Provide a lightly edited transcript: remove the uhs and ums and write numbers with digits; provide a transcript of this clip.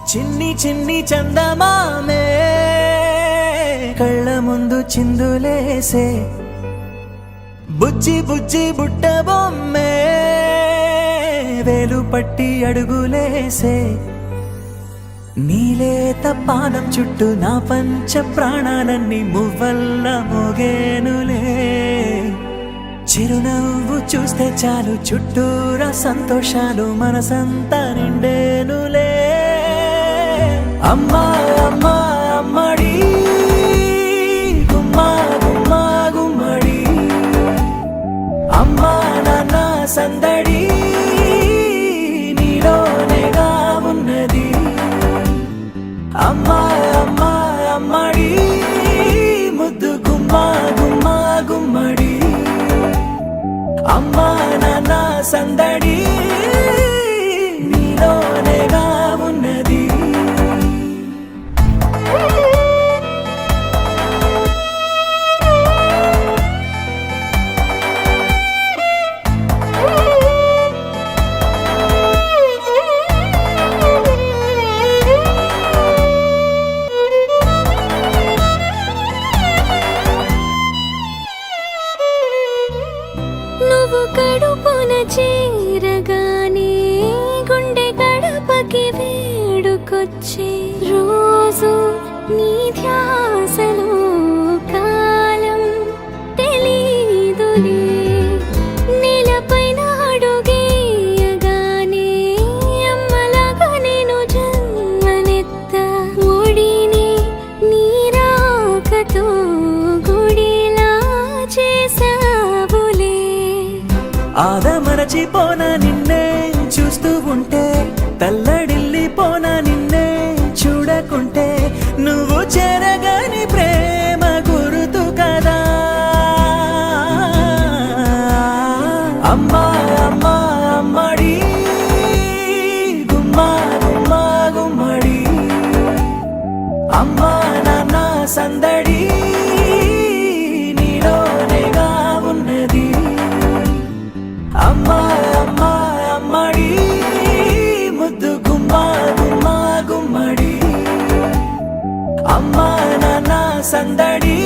చిన్ని చిన్ని చందమామే కళ్ళ ముందు చిందులేసే, బుజ్జి బుజ్జి బుట్ట బొమ్మే వేలు పట్టి అడుగులేసే, నీలేత పానం చుట్టూ నా పంచ ప్రాణాలన్నీ మువ్వల్ల మోగేనులే, చిరునవ్వు చూస్తే చాలు చుట్టూరా సంతోషాలు మనసంతా నిండేనులే. అమ్మా అమ్మా అమ్మడి గుమ్మా గుమ్మా గుమ్మడి, అమ్మా నాన్న సందడి నీలోనేగా ఉన్నది. అమ్మా అమ్మా అమ్మడి ముద్దు గుమ్మా గుమ్మా గుమ్మడి, అమ్మా నాన్న సందడి నీలోనేగా ఉన్నది. నువ్వు కడుపున చేరగానే గుండె గడపకి వేడుకొచ్చే, రోజు నీ ధ్యాసలో కాలం తెలీదులే, నేలపైన అడుగేయగానే అమ్మలాగా నేను జన్మనెత్త, ఒడిని నీ రాకతో గుడిలా చేసావులే. ఆదమరచిపోన నిన్నే చూస్తూ ఉంటే, తల్లడిల్లిపోన నిన్నే చూడకుంటే, నువ్వు చెరగని ప్రేమ గురుతు కదా. అమ్మా అమ్మా అమ్మడి గుమ్మా గుమ్మా గుమ్మడి, అమ్మా నాన్న సందడి నీలోనేగా ఉన్నది. అమ్మా అమ్మా అమ్మడి ముద్దు గుమ్మా గుమ్మా గుమ్మడి, అమ్మా నాన్న సందడి